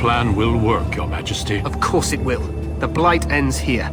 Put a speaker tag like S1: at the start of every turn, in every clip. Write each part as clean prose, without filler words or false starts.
S1: plan will work, Your Majesty.
S2: Of course it will. The Blight ends here.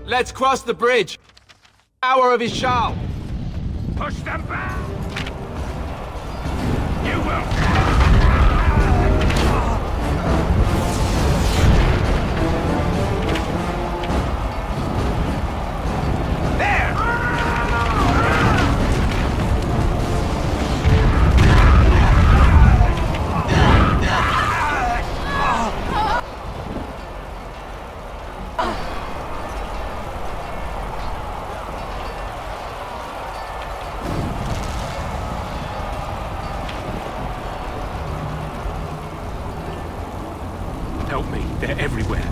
S3: Let's cross the bridge. Hour of Ishal.
S4: Push them back! You will!
S5: Help me, they're everywhere.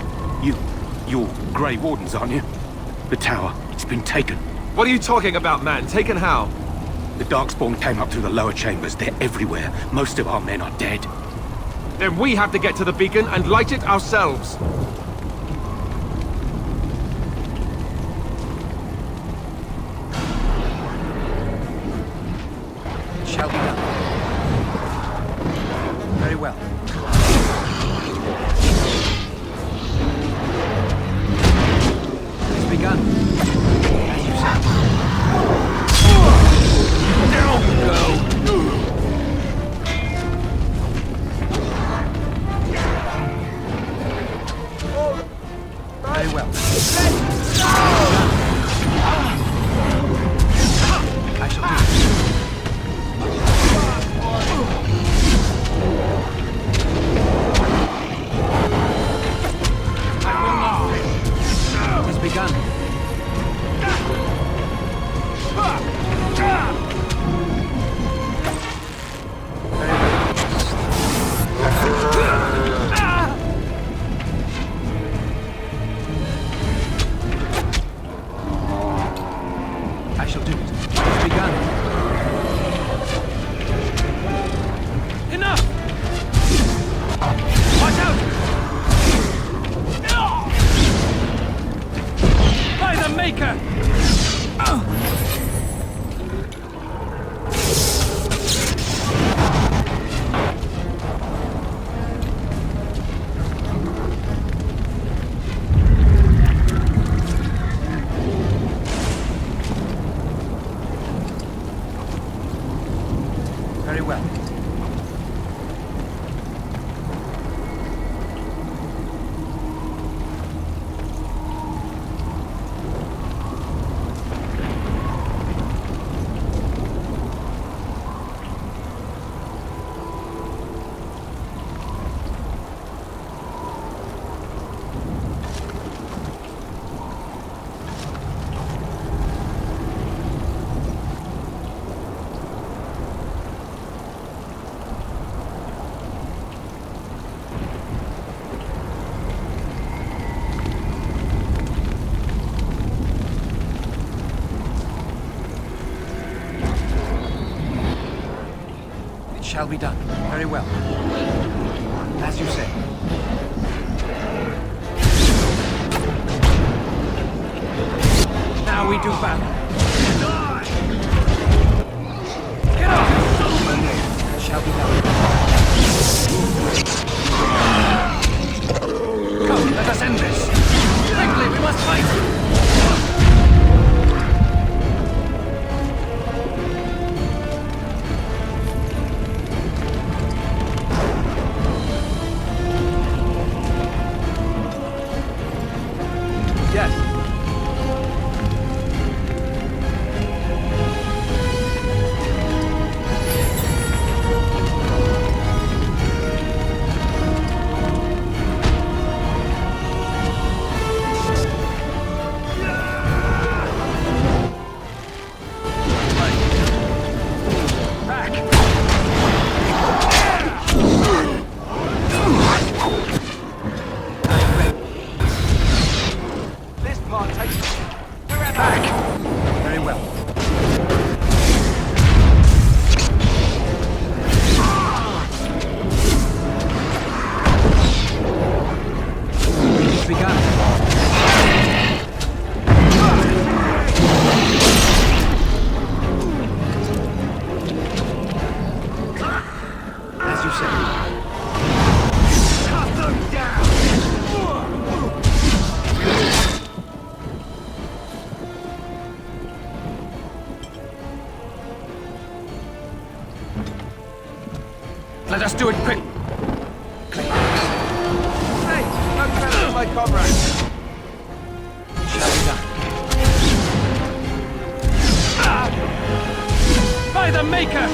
S5: You're Grey Wardens, aren't you? The tower, it's been taken.
S3: What are you talking about, man? Taken how?
S5: The Darkspawn came up through the lower chambers. They're everywhere. Most of our men are dead.
S3: Then we have to get to the beacon and light it ourselves.
S2: Shall be done. Very well. It's begun. As you said.
S3: Down you go!
S2: Very well. I shall do it. It has begun. I shall do it. It has begun. Enough! Watch out! By the Maker! Very well. Shall be done. Very well. As you say. Now we do battle. Get off! Shall be done. Come, let us end this. Quickly, we must fight! Yes. Let us do it quick! Hey! Don't trample my comrade! Shall be done. By the Maker!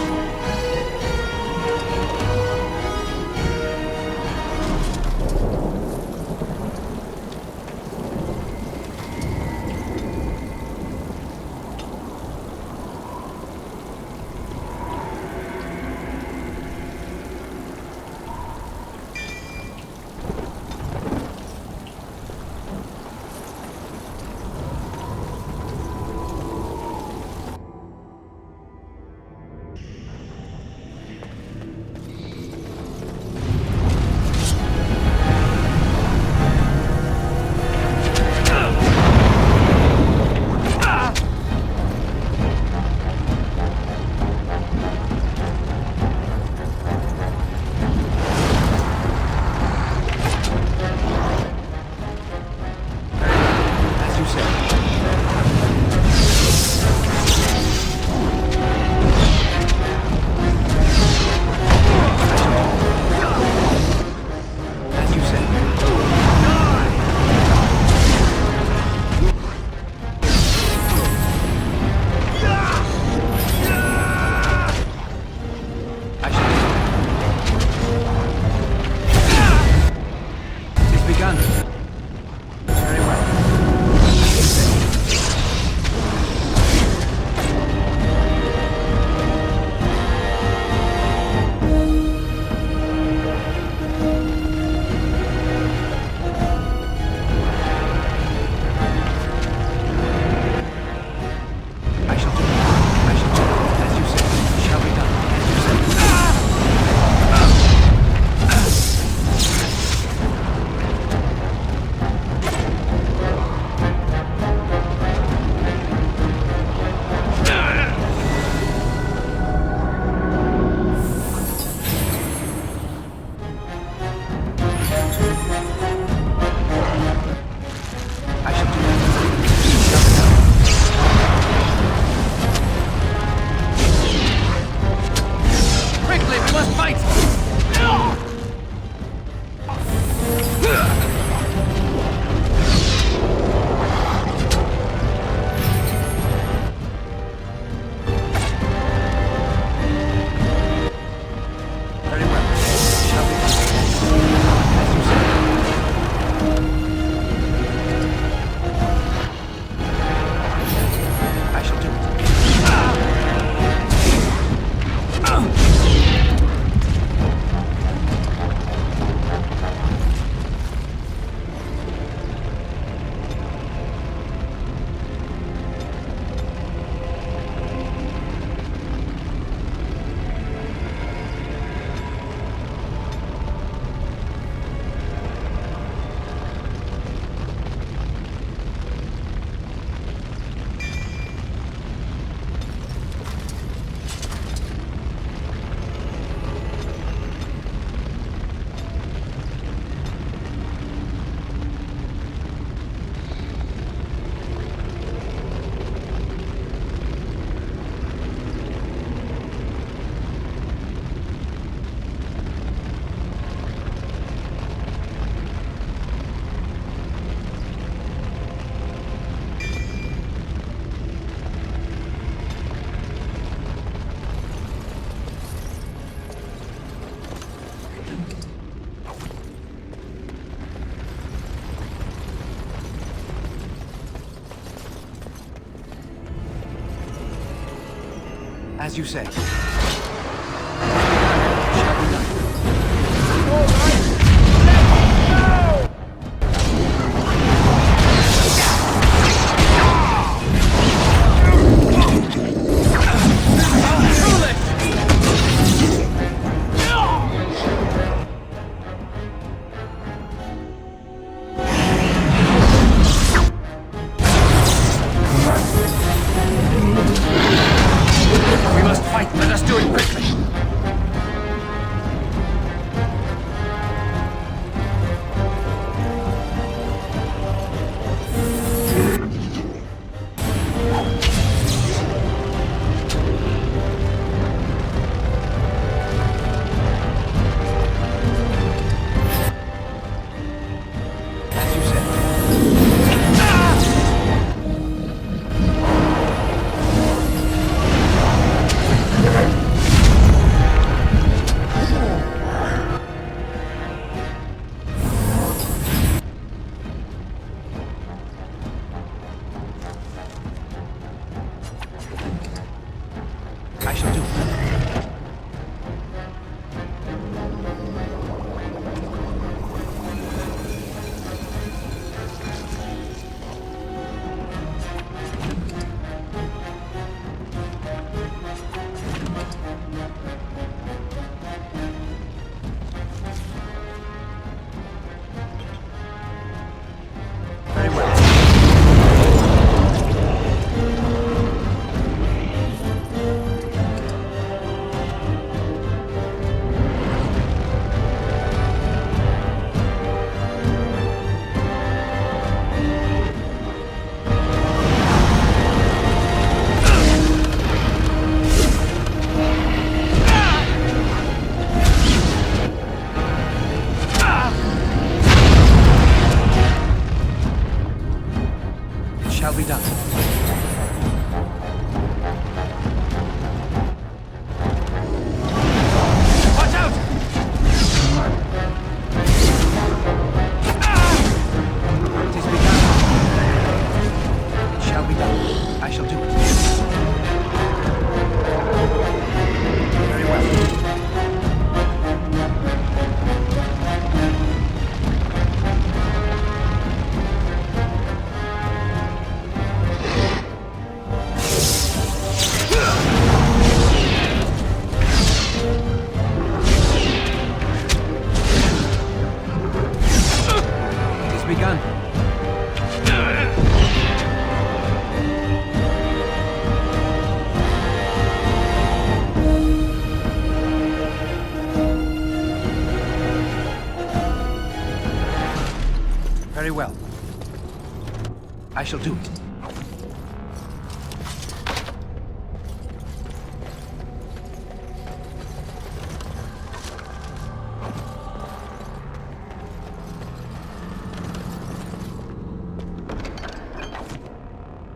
S6: As you say.
S2: We must fight. Let us do it quickly.
S6: As you say. I shall do it. Very well. It shall be done. Watch out! It is begun. It shall be done. I shall do it. Very well. It is begun. Very well. I shall do it.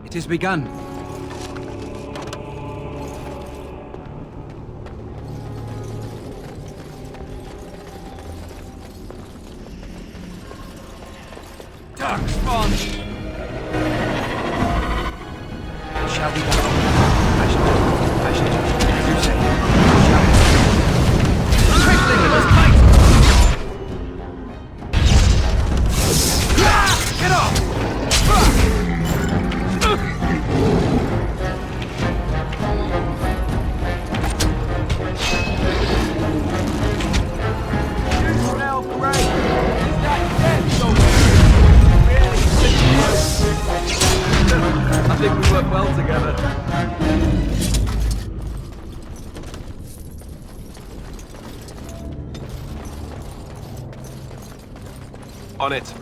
S6: It is begun.
S2: Dark spawn.
S6: It shall be done. I shall do it. I shall do it. As you say. It shall be done.
S2: Quickly, we must fight. Get off. You smell great. Is that dead somewhere? Really? I think we work well together.
S3: On it.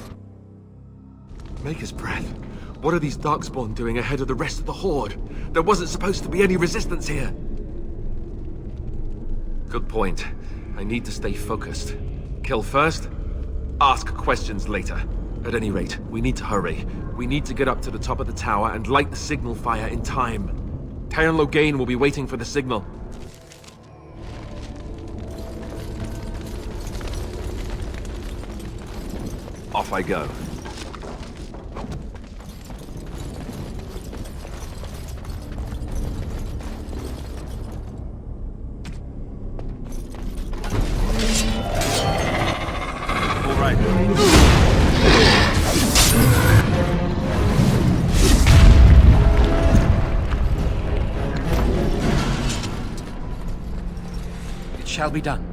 S3: Maker's breath. What are these Darkspawn doing ahead of the rest of the Horde? There wasn't supposed to be any resistance here. Good point. I need to stay focused. Kill first, ask questions later. At any rate, we need to hurry. We need to get up to the top of the tower and light the signal fire in time. Cailan Loghain will be waiting for the signal. Off I go.
S6: shall be done.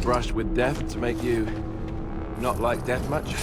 S3: Brush with death to make you not like death much?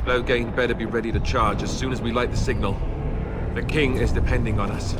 S3: Loghain better be ready to charge as soon as we light the signal. The king is depending on us.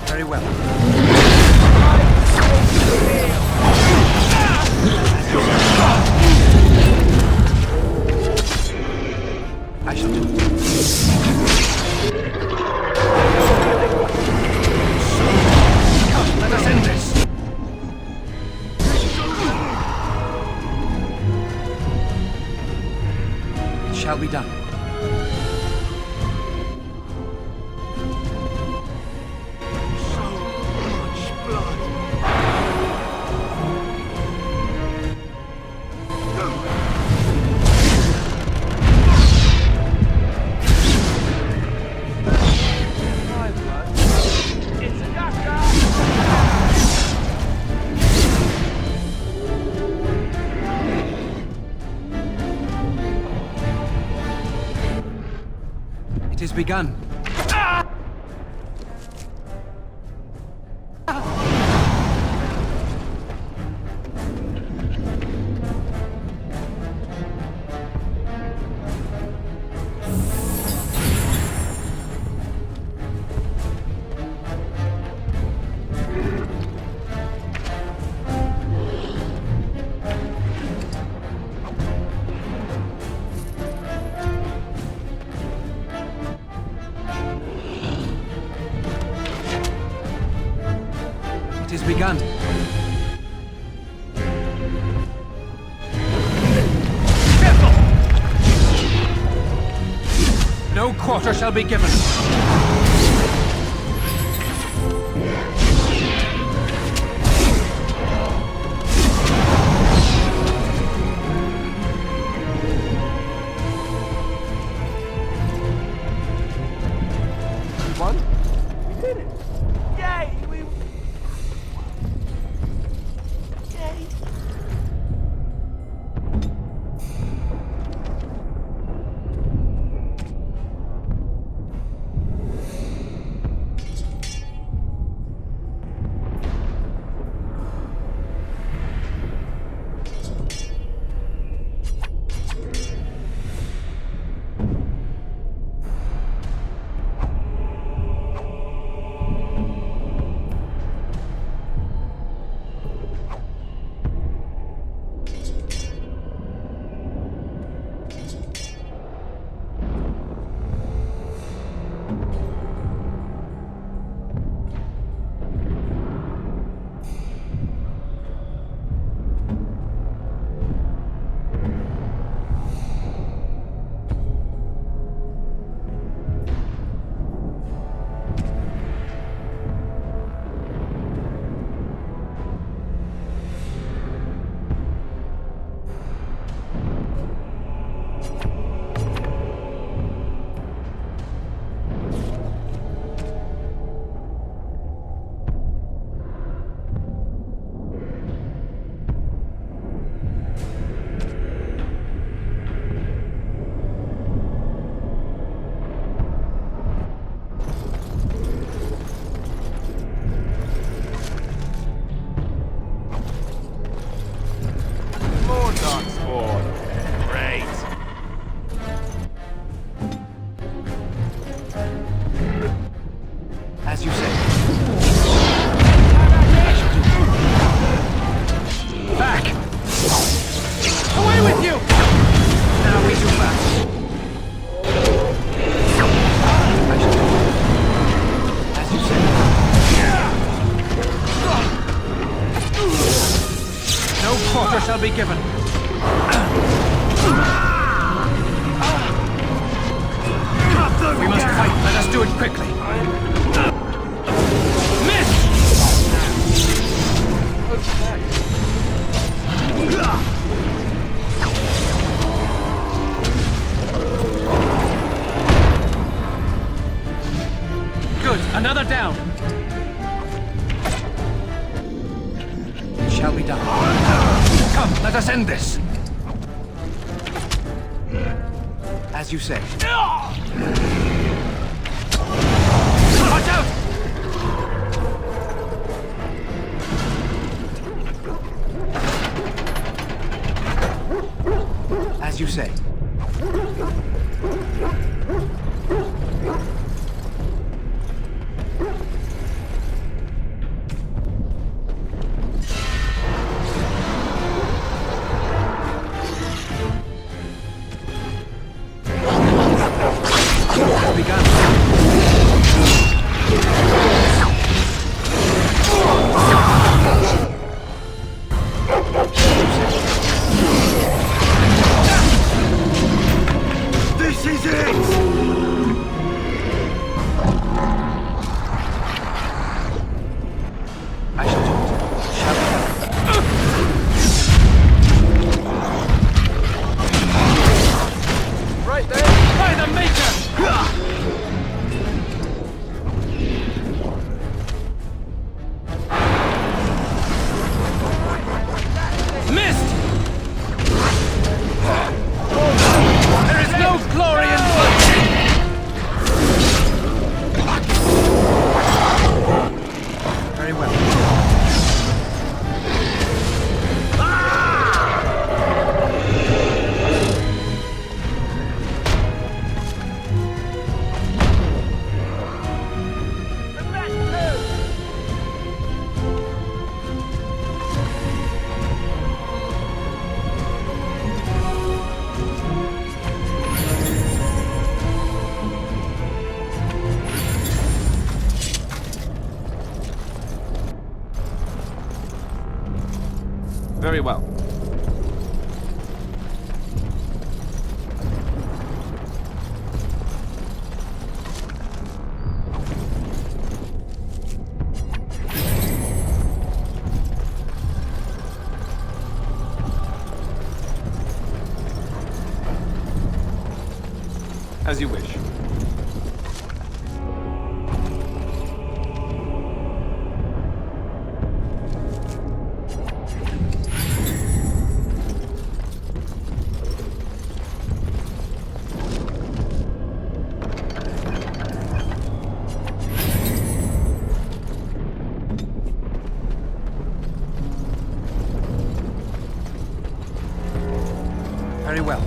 S6: Very well. I shall do it. Come, let us end this. It shall be done. It is begun. It is begun. Careful! No quarter shall be given.
S2: We won? We did it! Yay! Yay!
S6: As you say. Back! Away with you! Now we do that. I shall do it. As you say. No quarter shall be given. We must fight. Let us do it quickly. Miss! Good. Another down. It shall be done. Come, let us end this. As you say. Watch out! As you say. Very well. As you wish. Very well.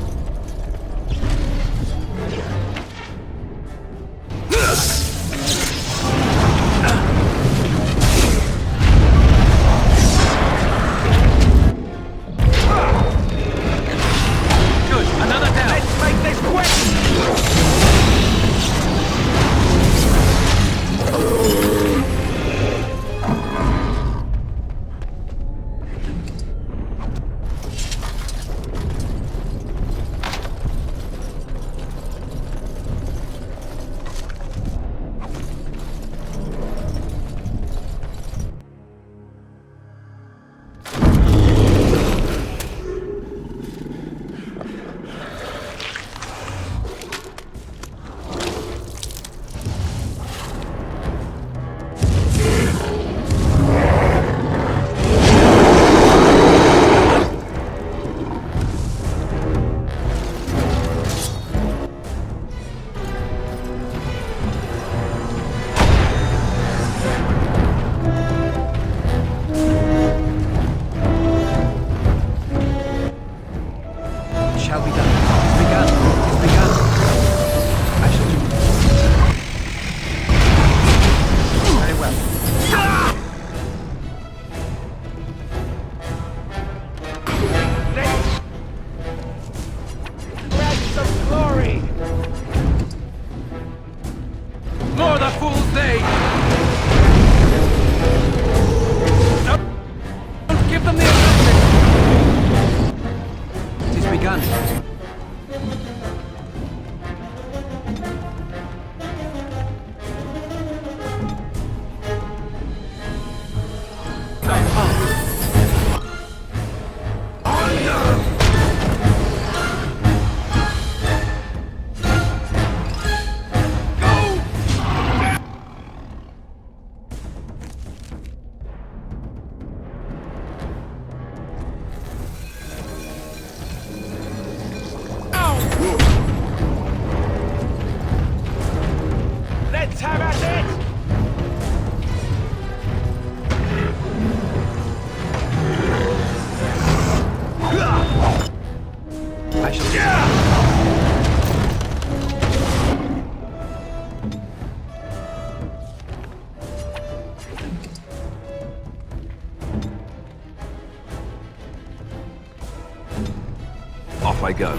S3: Off I go.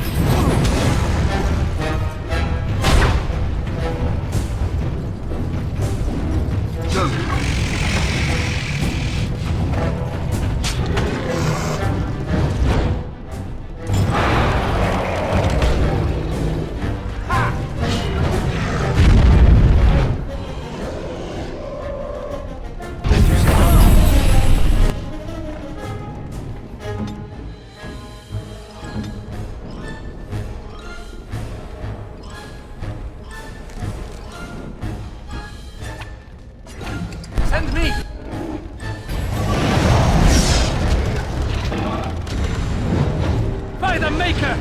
S6: Send me! By the Maker!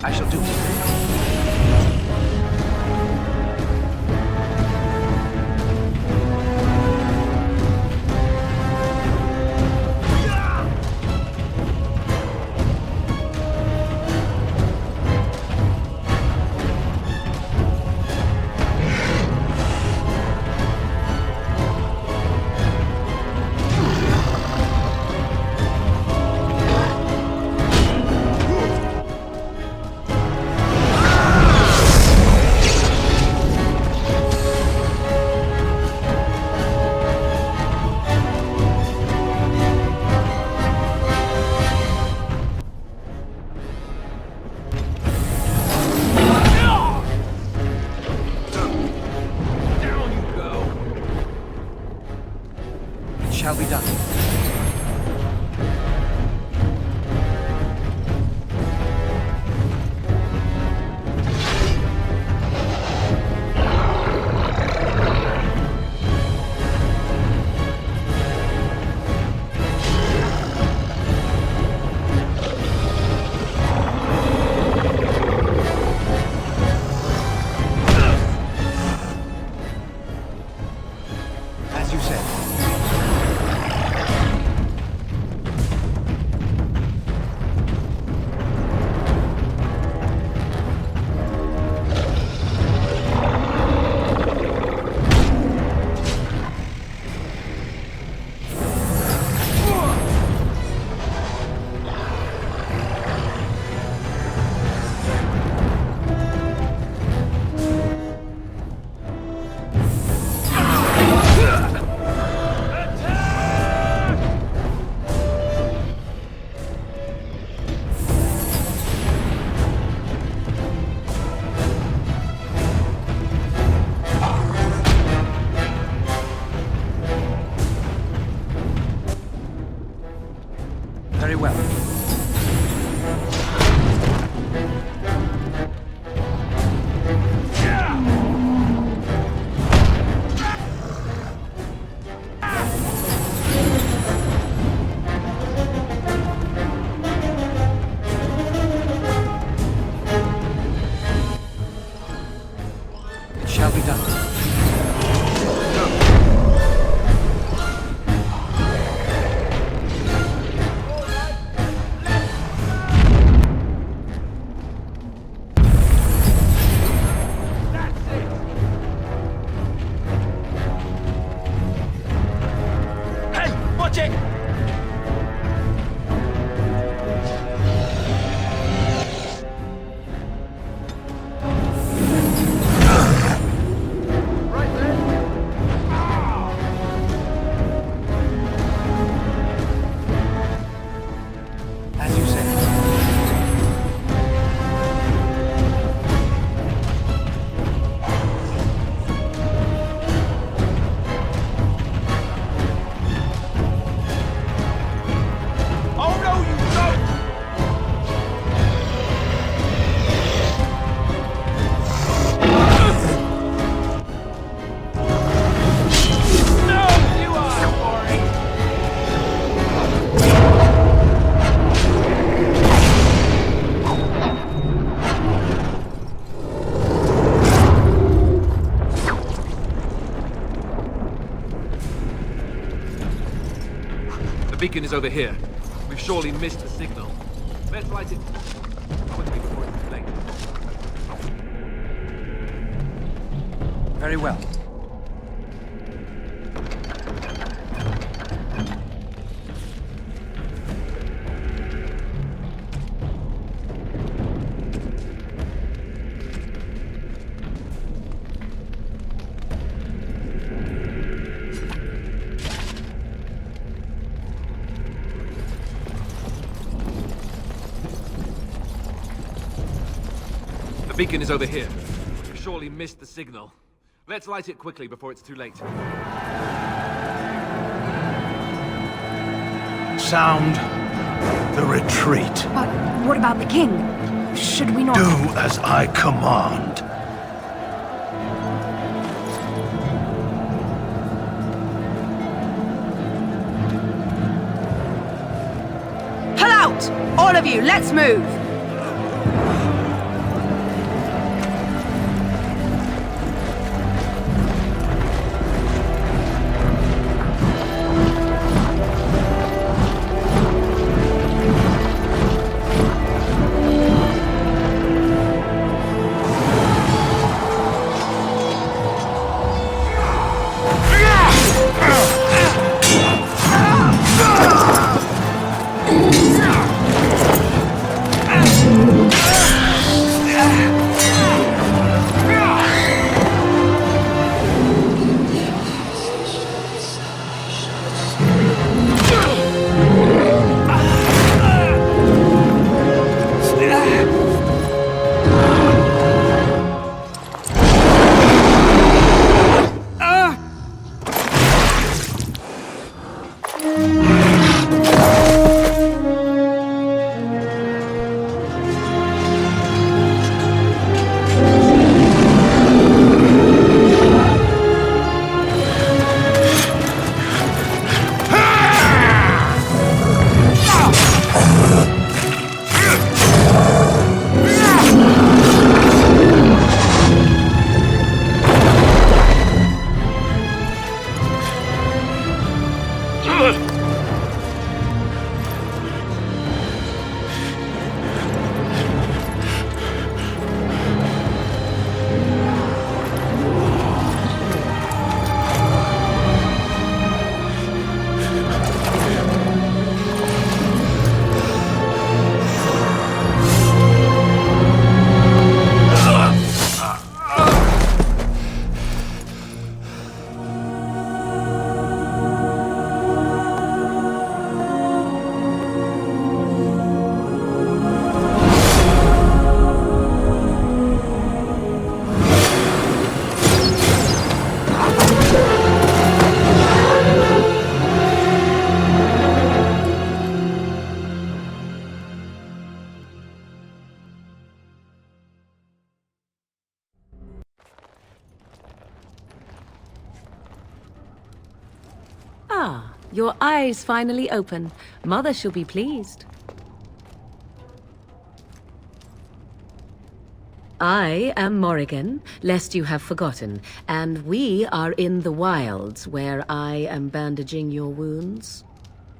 S2: I shall do it.
S6: shall be done.
S2: Hey, watch it! Right there.
S6: As you say.
S2: Oh no, you don't! No, you are boring!
S3: The beacon is over here. We've surely missed the signal. Let's light it quickly before it's too late.
S6: Very well.
S3: The beacon is over here. We've surely missed the signal. Let's light it quickly before it's too late.
S7: Sound the retreat.
S8: But what about the king? Should we not...
S7: Do as I command.
S8: Pull out! All of you, let's move!
S9: Ah, your eyes finally open. Mother shall be pleased. I am Morrigan, lest you have forgotten, and we are in the wilds where I am bandaging your wounds.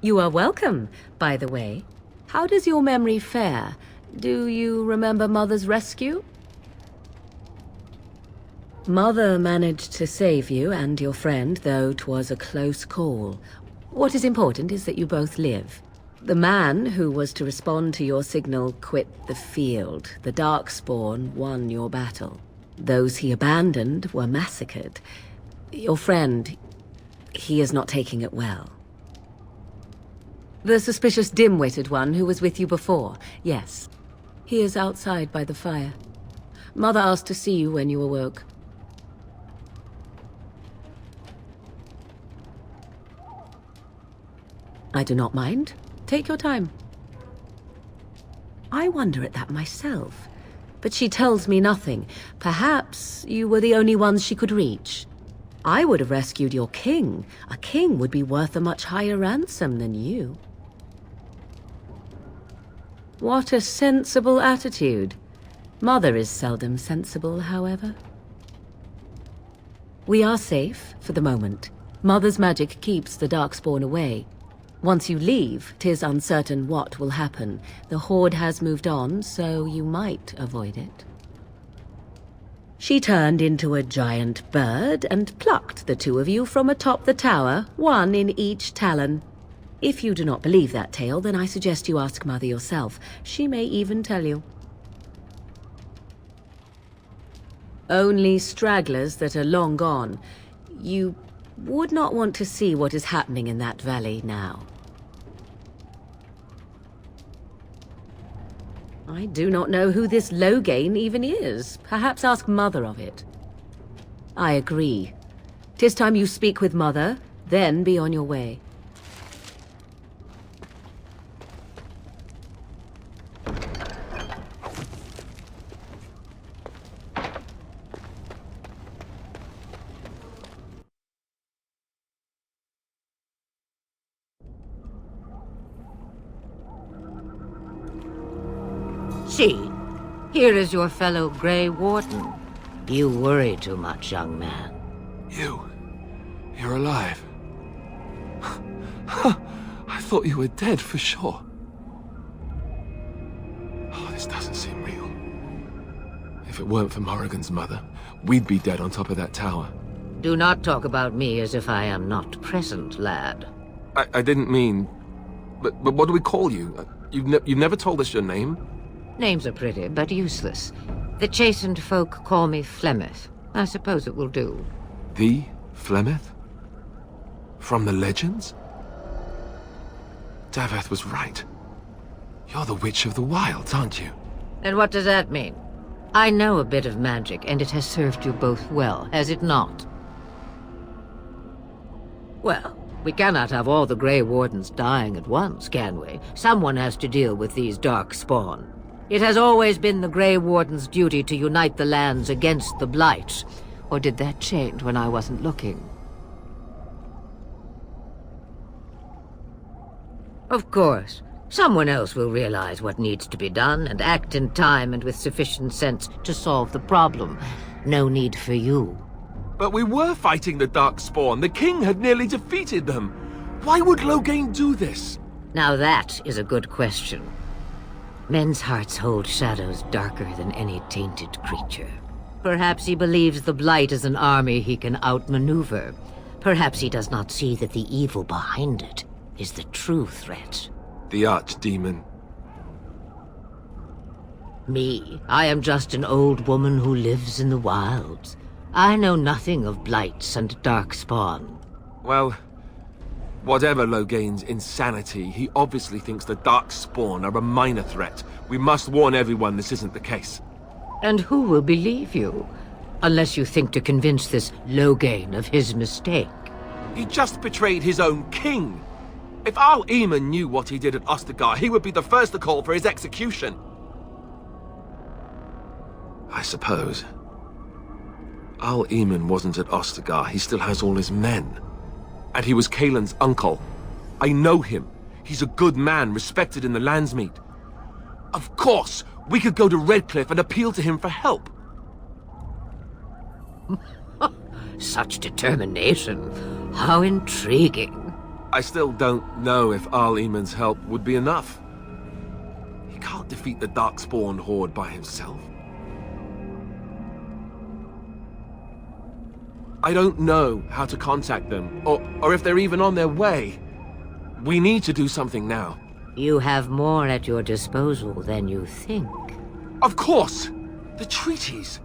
S9: You are welcome, by the way. How does your memory fare? Do you remember Mother's rescue? Mother managed to save you and your friend, though 'twas a close call. What is important is that you both live. The man who was to respond to your signal quit the field. The Darkspawn won your battle. Those he abandoned were massacred. Your friend, he is not taking it well. The suspicious dim-witted one who was with you before, yes. He is outside by the fire. Mother asked to see you when you awoke. I do not mind. Take your time. I wonder at that myself, but she tells me nothing. Perhaps you were the only ones she could reach. I would have rescued your king. A king would be worth a much higher ransom than you. What a sensible attitude. Mother is seldom sensible, however. We are safe, for the moment. Mother's magic keeps the Darkspawn away. Once you leave, 'tis uncertain what will happen. The Horde has moved on, so you might avoid it. She turned into a giant bird and plucked the two of you from atop the tower, one in each talon. If you do not believe that tale, then I suggest you ask Mother yourself. She may even tell you. Only stragglers that are long gone. You would not want to see what is happening in that valley now. I do not know who this Loghain even is. Perhaps ask Mother of it. I agree. 'Tis time you speak with Mother, then be on your way.
S10: See, here is your fellow Grey Warden. You worry too much, young man.
S3: You're alive. I thought you were dead for sure. Oh, this doesn't seem real. If it weren't for Morrigan's mother, we'd be dead on top of that tower.
S10: Do not talk about me as if I am not present, lad.
S3: I didn't mean... But what do we call you? You've never told us your name?
S10: Names are pretty, but useless. The chastened folk call me Flemeth. I suppose it will do.
S3: The Flemeth? From the legends? Daveth was right. You're the Witch of the Wilds, aren't you?
S10: And what does that mean? I know a bit of magic, and it has served you both well, has it not? Well, we cannot have all the Grey Wardens dying at once, can we? Someone has to deal with these Darkspawn. It has always been the Grey Warden's duty to unite the lands against the Blight. Or did that change when I wasn't looking? Of course. Someone else will realize what needs to be done and act in time and with sufficient sense to solve the problem. No need for you.
S3: But we were fighting the Darkspawn. The king had nearly defeated them. Why would Loghain do this?
S10: Now that is a good question. Men's hearts hold shadows darker than any tainted creature. Perhaps he believes the Blight is an army he can outmaneuver. Perhaps he does not see that the evil behind it is the true threat.
S3: The Archdemon.
S10: Me, I am just an old woman who lives in the wilds. I know nothing of Blights and Darkspawn.
S3: Well, whatever Loghain's insanity, he obviously thinks the Darkspawn are a minor threat. We must warn everyone this isn't the case.
S10: And who will believe you? Unless you think to convince this Loghain of his mistake.
S3: He just betrayed his own king. If Al Eamon knew what he did at Ostagar, he would be the first to call for his execution. I suppose. Al Eamon wasn't at Ostagar. He still has all his men. And he was Cailan's uncle. I know him. He's a good man, respected in the Landsmeet. Of course, We could go to Redcliffe and appeal to him for help.
S10: Such determination. How intriguing.
S3: I still don't know if Arl Eamon's help would be enough. He can't defeat the Darkspawn horde by himself. I don't know how to contact them, or if they're even on their way. We need to do something now.
S10: You have more at your disposal than you think.
S3: Of course! The treaties!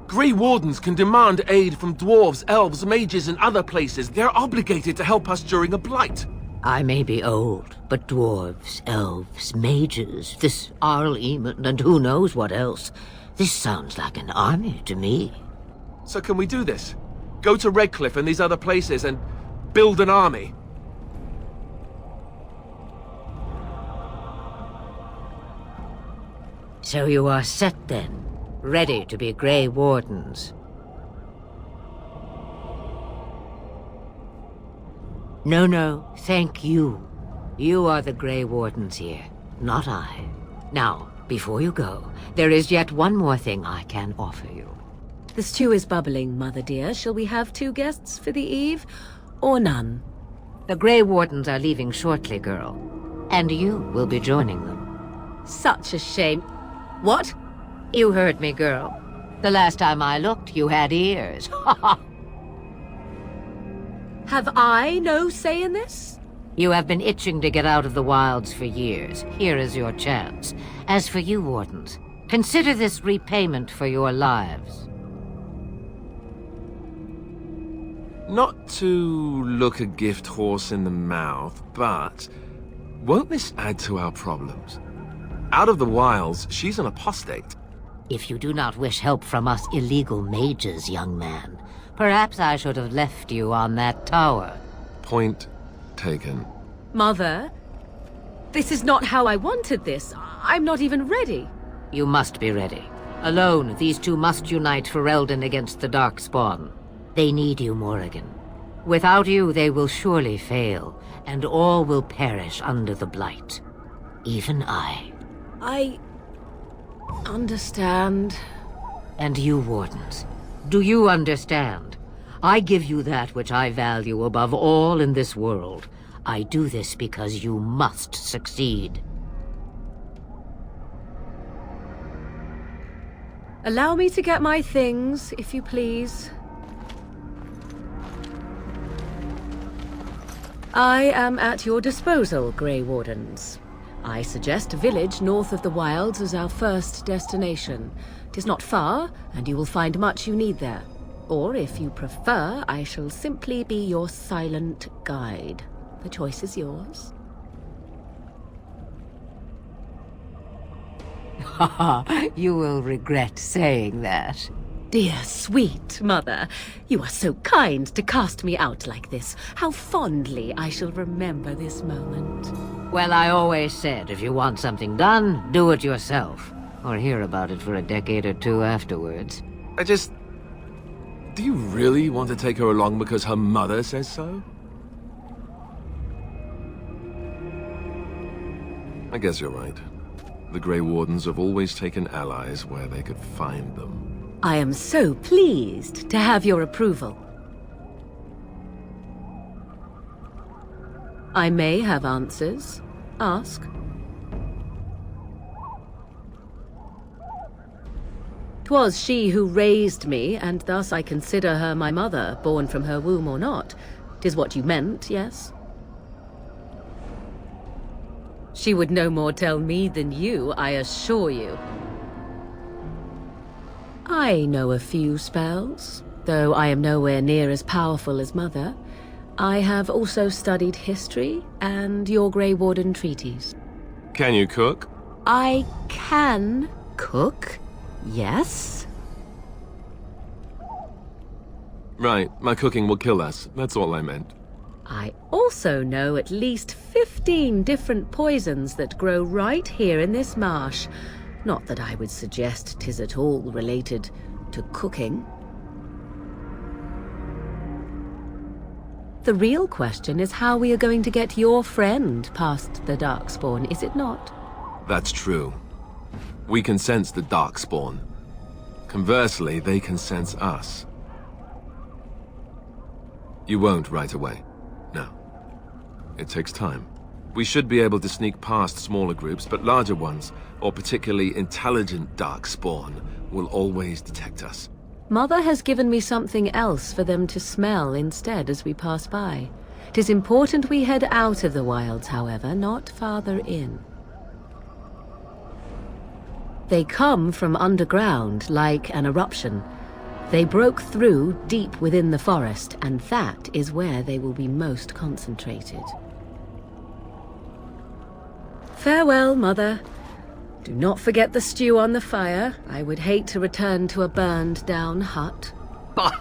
S3: Grey Wardens can demand aid from dwarves, elves, mages, and other places. They're obligated to help us during a blight.
S10: I may be old, but dwarves, elves, mages, this Arl Eamon, and who knows what else. This sounds like an army to me.
S3: So can we do this? Go to Redcliffe and these other places and build an army?
S10: So you are set then, ready to be Grey Wardens. No, thank you. You are the Grey Wardens here, not I. Now, before you go, there is yet one more thing I can offer you.
S9: The stew is bubbling, Mother dear. Shall we have 2 guests for the eve, or none?
S10: The Grey Wardens are leaving shortly, girl. And you will be joining them.
S9: Such a shame. What?
S10: You heard me, girl. The last time I looked, you had ears.
S9: Have I no say in this?
S10: You have been itching to get out of the wilds for years. Here is your chance. As for you, Wardens, consider this repayment for your lives.
S3: Not to look a gift horse in the mouth, but won't this add to our problems? Out of the wilds, she's an apostate.
S10: If you do not wish help from us illegal mages, young man, perhaps I should have left you on that tower.
S3: Point taken.
S9: Mother, this is not how I wanted this. I'm not even ready.
S10: You must be ready. Alone, these 2 must unite for Eldon against the Darkspawn. They need you, Morrigan. Without you, they will surely fail, and all will perish under the Blight. Even I.
S9: I understand.
S10: And you, Wardens, do you understand? I give you that which I value above all in this world. I do this because you must succeed.
S9: Allow me to get my things, if you please. I am at your disposal, Grey Wardens. I suggest a village north of the wilds as our first destination. 'Tis not far, and you will find much you need there. Or, if you prefer, I shall simply be your silent guide. The choice is yours.
S10: You will regret saying that.
S9: Dear, sweet mother, you are so kind to cast me out like this. How fondly I shall remember this moment.
S10: Well, I always said, if you want something done, do it yourself. Or hear about it for a decade or 2 afterwards.
S3: Do you really want to take her along because her mother says so? I guess you're right. The Grey Wardens have always taken allies where they could find them.
S9: I am so pleased to have your approval. I may have answers. Ask. 'Twas she who raised me, and thus I consider her my mother, born from her womb or not. 'Tis what you meant, yes? She would no more tell me than you, I assure you. I know a few spells, though I am nowhere near as powerful as Mother. I have also studied history and your Grey Warden treaties.
S3: Can you cook?
S9: I can cook, yes.
S3: Right, my cooking will kill us. That's all I meant.
S9: I also know at least 15 different poisons that grow right here in this marsh. Not that I would suggest 'tis at all related to cooking. The real question is how we are going to get your friend past the Darkspawn, is it not?
S3: That's true. We can sense the Darkspawn. Conversely, they can sense us. You won't right away. No. It takes time. We should be able to sneak past smaller groups, but larger ones, or particularly intelligent Darkspawn, will always detect us.
S9: Mother has given me something else for them to smell instead as we pass by. 'Tis important we head out of the wilds, however, not farther in. They come from underground, like an eruption. They broke through deep within the forest, and that is where they will be most concentrated. Farewell, Mother. Do not forget the stew on the fire. I would hate to return to a burned-down hut.
S10: Bah!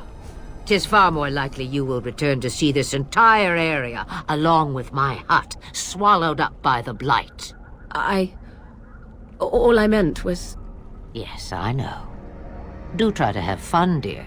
S10: 'Tis far more likely you will return to see this entire area, along with my hut, swallowed up by the blight.
S9: All I meant was...
S10: Yes, I know. Do try to have fun, dear.